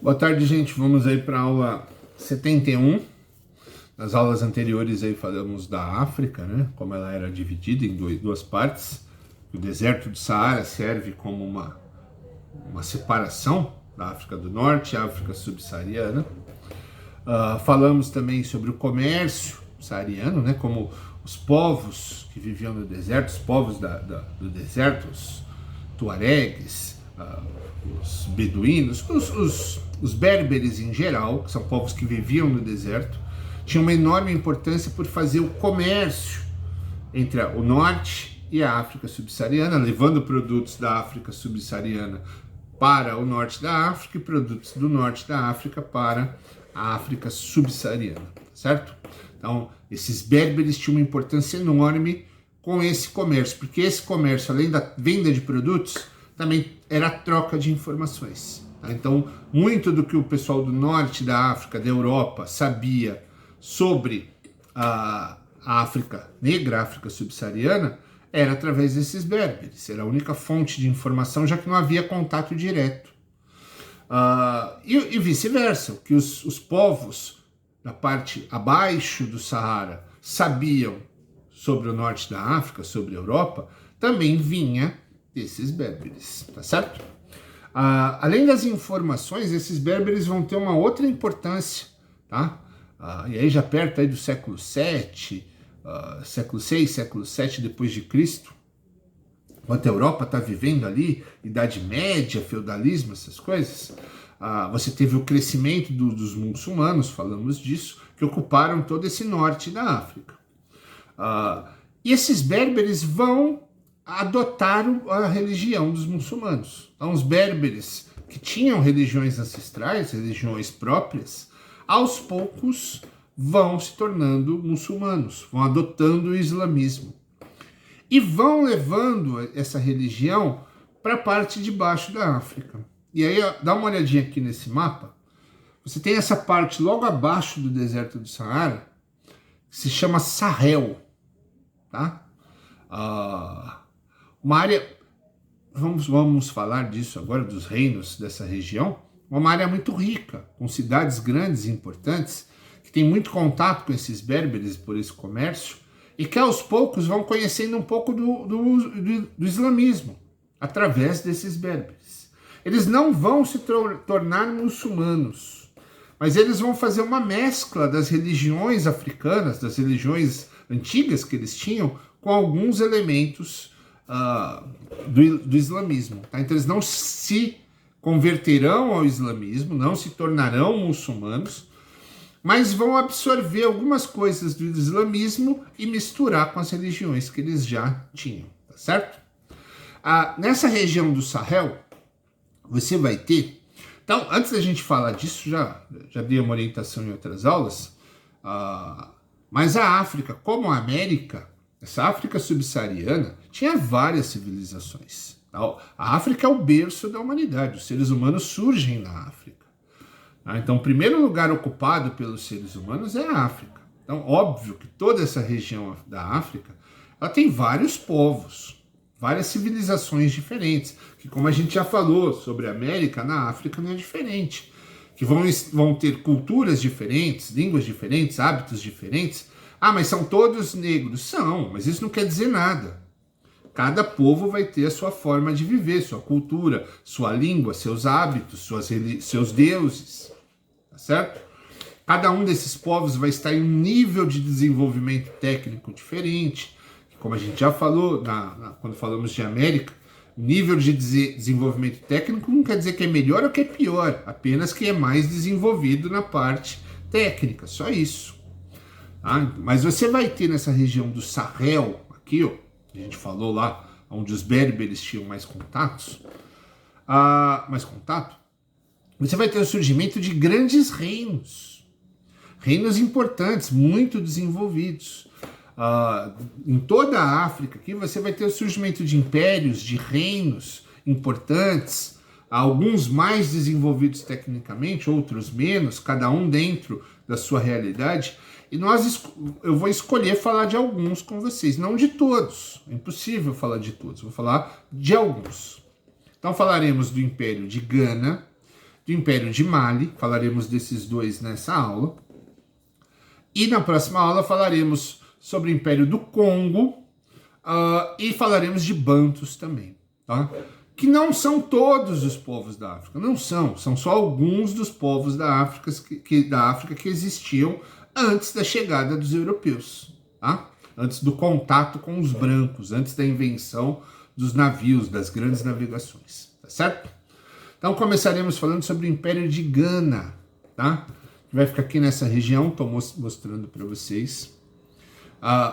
Boa tarde, gente. Vamos aí para a aula 71. Nas aulas anteriores aí falamos da África, né? Como ela era dividida em duas partes. O deserto do Saara serve como uma separação da África do Norte e África subsaariana. Falamos também sobre o comércio saariano, né? Como os povos que viviam no deserto, os povos do deserto, os tuaregues, os beduínos, os berberes em geral, que são povos que viviam no deserto, tinham uma enorme importância por fazer o comércio entre o norte e a África subsaariana, levando produtos da África subsaariana para o norte da África e produtos do norte da África para a África subsaariana, certo? Então, esses berberes tinham uma importância enorme com esse comércio, porque esse comércio, além da venda de produtos, também era a troca de informações. Tá? Então, muito do que o pessoal do norte da África, da Europa, sabia sobre a África negra, a África subsaariana, era através desses berberes. Era a única fonte de informação, já que não havia contato direto. E vice-versa, o que os povos da parte abaixo do Saara sabiam sobre o norte da África, sobre a Europa, também vinha desses berberes, tá certo? Além das informações, esses berberes vão ter uma outra importância, tá? E aí já perto aí do século VII, século VI, século VII depois de Cristo, enquanto a Europa está vivendo ali, Idade Média, feudalismo, essas coisas, você teve o crescimento dos muçulmanos, falamos disso, que ocuparam todo esse norte da África. E esses berberes vão adotar a religião dos muçulmanos. Então, os berberes que tinham religiões ancestrais, religiões próprias, aos poucos vão se tornando muçulmanos, vão adotando o islamismo. E vão levando essa religião para a parte de baixo da África. E aí, dá uma olhadinha aqui nesse mapa. Você tem essa parte logo abaixo do deserto do Saara, que se chama Sahel. Tá? Uma área, vamos falar disso agora, dos reinos dessa região, uma área muito rica, com cidades grandes e importantes, que tem muito contato com esses berberes por esse comércio, e que aos poucos vão conhecendo um pouco do islamismo, através desses berberes. Eles não vão se tornar muçulmanos, mas eles vão fazer uma mescla das religiões africanas, das religiões antigas que eles tinham, com alguns elementos do islamismo. Tá? Então eles não se converterão ao islamismo, não se tornarão muçulmanos, mas vão absorver algumas coisas do islamismo e misturar com as religiões que eles já tinham, tá certo? Nessa região do Sahel, você vai ter... Então, antes da gente falar disso, já dei uma orientação em outras aulas, mas a África, como a América, essa África subsaariana, tinha várias civilizações. A África é o berço da humanidade, os seres humanos surgem na África. Então, o primeiro lugar ocupado pelos seres humanos é a África. Então, óbvio que toda essa região da África, ela tem vários povos, várias civilizações diferentes, que como a gente já falou sobre a América, na África não é diferente, que vão ter culturas diferentes, línguas diferentes, hábitos diferentes. Mas são todos negros? São, mas isso não quer dizer nada. Cada povo vai ter a sua forma de viver, sua cultura, sua língua, seus hábitos, seus deuses, tá certo? Cada um desses povos vai estar em um nível de desenvolvimento técnico diferente, como a gente já falou quando falamos de América, o nível de desenvolvimento técnico não quer dizer que é melhor ou que é pior, apenas que é mais desenvolvido na parte técnica, só isso. Tá? Mas você vai ter nessa região do Sahel, aqui, ó, a gente falou lá, onde os berberes tinham mais contato, você vai ter o surgimento de grandes reinos importantes, muito desenvolvidos. Em toda a África, aqui você vai ter o surgimento de impérios, de reinos importantes, alguns mais desenvolvidos tecnicamente, outros menos, cada um dentro da sua realidade. E eu vou escolher falar de alguns com vocês, não de todos. É impossível falar de todos, vou falar de alguns. Então falaremos do Império de Gana, do Império de Mali, falaremos desses dois nessa aula. E na próxima aula falaremos sobre o Império do Congo e falaremos de Bantus também, tá? Que não são todos os povos da África, não são só alguns dos povos da África que existiam antes da chegada dos europeus, tá? Antes do contato com os brancos, antes da invenção dos navios, das grandes navegações, tá certo? Então começaremos falando sobre o Império de Gana, tá? Que vai ficar aqui nessa região, estou mostrando para vocês.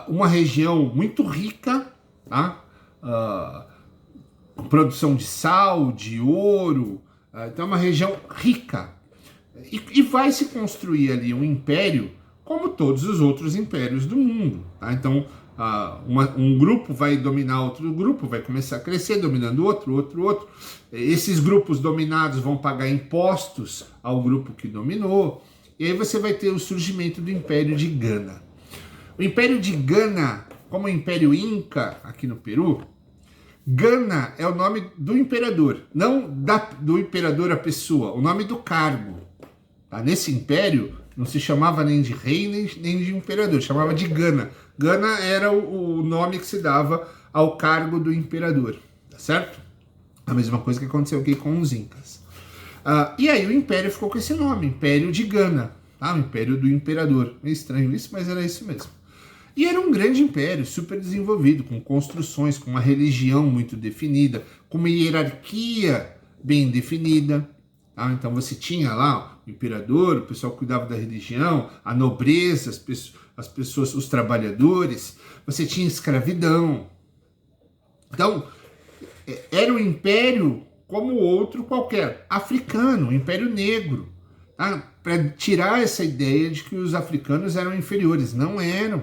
Uma região muito rica, tá? Produção de sal, de ouro, então é uma região rica. E vai se construir ali um império como todos os outros impérios do mundo, tá? Então um grupo vai dominar outro grupo, vai começar a crescer, dominando outro. Esses grupos dominados vão pagar impostos ao grupo que dominou, e aí você vai ter o surgimento do Império de Gana. O Império de Gana, como o Império Inca aqui no Peru, Gana é o nome do imperador, não do imperador a pessoa, o nome do cargo. Tá? Nesse império não se chamava nem de rei nem de imperador, chamava de Gana. Gana era o nome que se dava ao cargo do imperador, tá certo? A mesma coisa que aconteceu aqui com os Incas. E aí o império ficou com esse nome, Império de Gana, tá? O Império do Imperador. Meio estranho isso, mas era isso mesmo. E era um grande império, super desenvolvido, com construções, com uma religião muito definida, com uma hierarquia bem definida. Tá? Então você tinha lá o imperador, o pessoal que cuidava da religião, a nobreza, as pessoas, os trabalhadores, você tinha escravidão. Então, era um império como outro qualquer, africano, um império negro, tá? Para tirar essa ideia de que os africanos eram inferiores. Não eram.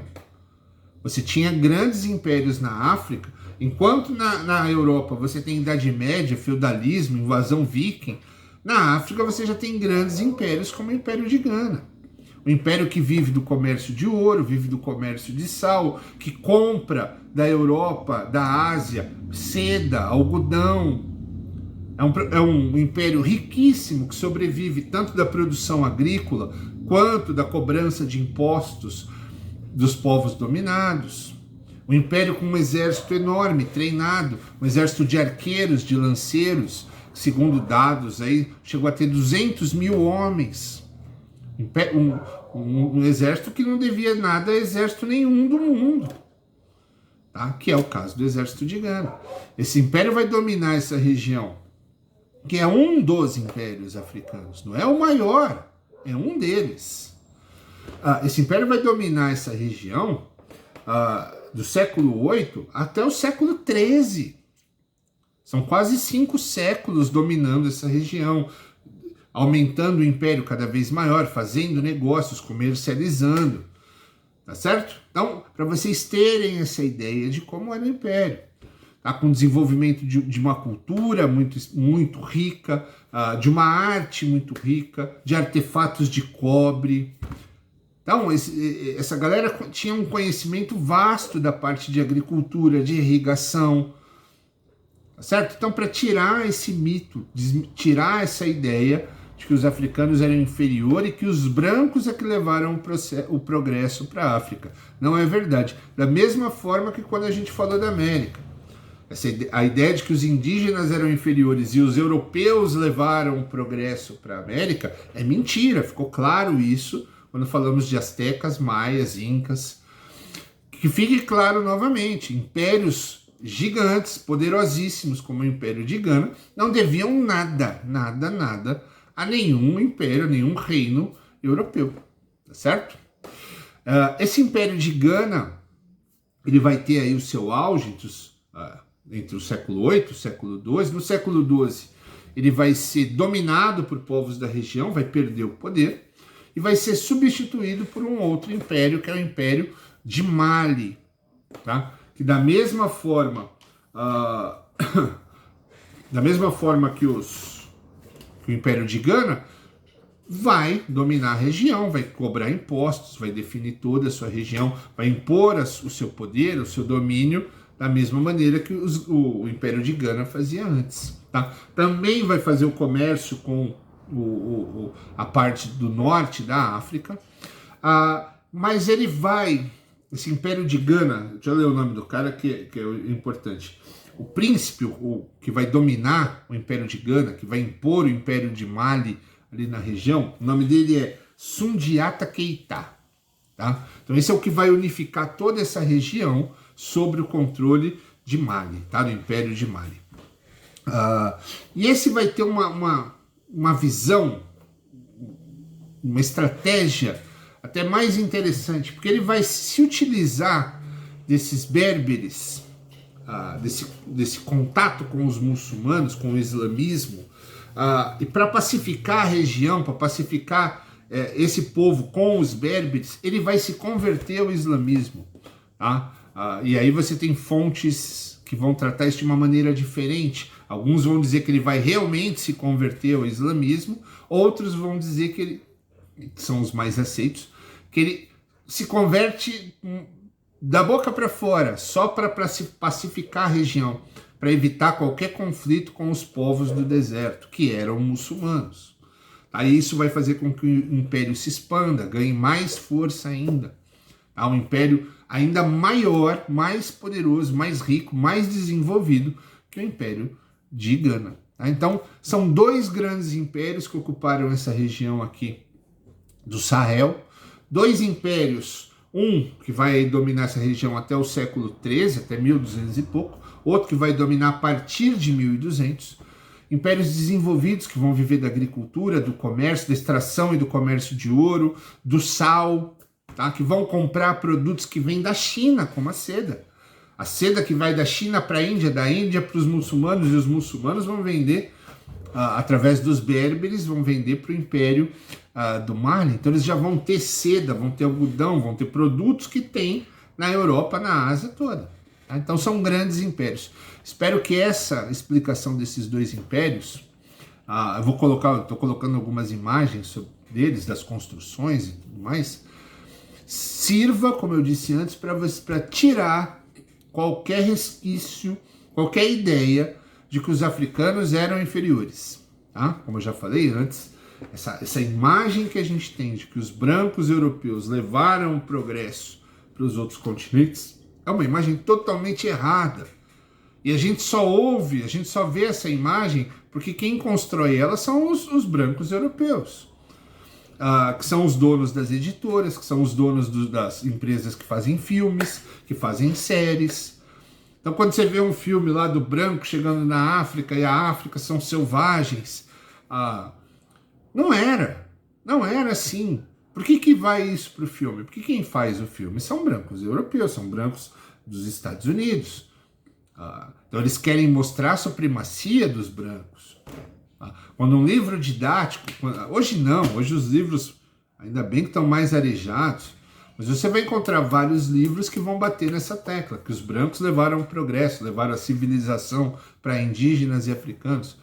Você tinha grandes impérios na África, enquanto na Europa você tem Idade Média, feudalismo, invasão viking, na África você já tem grandes impérios como o Império de Gana. O império que vive do comércio de ouro, vive do comércio de sal, que compra da Europa, da Ásia, seda, algodão. É um império riquíssimo que sobrevive tanto da produção agrícola quanto da cobrança de impostos dos povos dominados. Um império com um exército enorme, treinado, um exército de arqueiros, de lanceiros, segundo dados aí, chegou a ter 200 mil homens. Um exército que não devia nada a exército nenhum do mundo, tá? Que é o caso do exército de Gana. Esse império vai dominar essa região, que é um dos impérios africanos, não é o maior, é um deles. Esse império vai dominar essa região do século VIII até o século XIII. São quase 5 séculos dominando essa região, aumentando o império cada vez maior, fazendo negócios, comercializando, tá certo? Então, para vocês terem essa ideia de como era o império, tá? Com desenvolvimento de uma cultura muito rica, de uma arte muito rica, de artefatos de cobre. Então, essa galera tinha um conhecimento vasto da parte de agricultura, de irrigação, tá certo? Então, para tirar esse mito, tirar essa ideia de que os africanos eram inferiores e que os brancos é que levaram o progresso para a África. Não é verdade. Da mesma forma que quando a gente falou da América. A ideia de que os indígenas eram inferiores e os europeus levaram o progresso para a América é mentira. Ficou claro isso quando falamos de astecas, maias, incas. Que fique claro novamente, impérios gigantes, poderosíssimos, como o Império de Gana, não deviam nada a nenhum império, a nenhum reino europeu, tá certo? Esse Império de Gana, ele vai ter aí o seu auge entre o século VIII e o século XII. No século XII, ele vai ser dominado por povos da região, vai perder o poder, e vai ser substituído por um outro império, que é o Império de Mali, tá? Que da mesma forma que o Império de Gana vai dominar a região, vai cobrar impostos, vai definir toda a sua região, vai impor o seu poder, o seu domínio, da mesma maneira que o Império de Gana fazia antes, tá? Também vai fazer o comércio com a parte do norte da África, mas ele vai, esse Império de Gana, deixa eu ler o nome do cara que é importante, o príncipe, o que vai dominar o Império de Gana, que vai impor o Império de Mali ali na região, o nome dele é Sundiata Keita, tá? Então esse é o que vai unificar toda essa região sobre o controle de Mali, tá? Do Império de Mali. E esse vai ter uma visão, uma estratégia até mais interessante, porque ele vai se utilizar desses berberes, desse contato com os muçulmanos, com o islamismo, e para pacificar a região, para pacificar esse povo com os berberes, ele vai se converter ao islamismo, tá? E aí você tem fontes que vão tratar isso de uma maneira diferente. Alguns vão dizer que ele vai realmente se converter ao islamismo, outros vão dizer que ele, que são os mais aceitos, que ele se converte da boca para fora, só para se pacificar a região, para evitar qualquer conflito com os povos do deserto, que eram muçulmanos. Aí isso vai fazer com que o império se expanda, ganhe mais força ainda. Um império ainda maior, mais poderoso, mais rico, mais desenvolvido que o Império de Gana. Então, são dois grandes impérios que ocuparam essa região aqui do Sahel. Dois impérios, um que vai dominar essa região até o século XIII, até 1200 e pouco, outro que vai dominar a partir de 1200. Impérios desenvolvidos que vão viver da agricultura, do comércio, da extração e do comércio de ouro, do sal, tá? Que vão comprar produtos que vêm da China, como a seda. A seda que vai da China para a Índia, da Índia para os muçulmanos, e os muçulmanos vão vender, através dos berberes, vão vender para o Império do Mali. Então eles já vão ter seda, vão ter algodão, vão ter produtos que tem na Europa, na Ásia toda. Tá? Então são grandes impérios. Espero que essa explicação desses dois impérios, estou colocando algumas imagens deles, das construções e tudo mais, sirva, como eu disse antes, para tirar qualquer resquício, qualquer ideia de que os africanos eram inferiores. Tá? Como eu já falei antes, essa imagem que a gente tem de que os brancos europeus levaram o progresso para os outros continentes é uma imagem totalmente errada. E a gente só vê essa imagem porque quem constrói ela são os brancos europeus. Que são os donos das editoras, que são os donos das empresas que fazem filmes, que fazem séries. Então quando você vê um filme lá do branco chegando na África e a África são selvagens, não era assim. Por que vai isso para o filme? Porque quem faz o filme são brancos europeus, são brancos dos Estados Unidos. Então eles querem mostrar a supremacia dos brancos. Quando um livro didático, hoje os livros ainda bem que estão mais arejados, mas você vai encontrar vários livros que vão bater nessa tecla, que os brancos levaram o progresso, levaram a civilização para indígenas e africanos.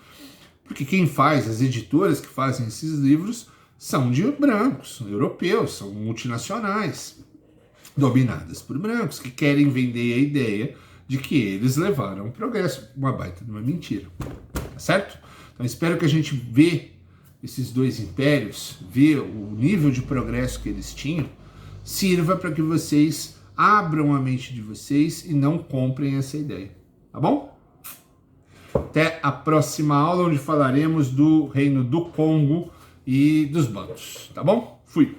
Porque quem faz, as editoras que fazem esses livros, são de brancos, europeus, são multinacionais, dominadas por brancos, que querem vender a ideia de que eles levaram o progresso. Uma baita de uma mentira, tá certo? Então espero que a gente vê esses dois impérios, vê o nível de progresso que eles tinham, sirva para que vocês abram a mente de vocês e não comprem essa ideia, tá bom? Até a próxima aula, onde falaremos do Reino do Congo e dos Bantus, tá bom? Fui!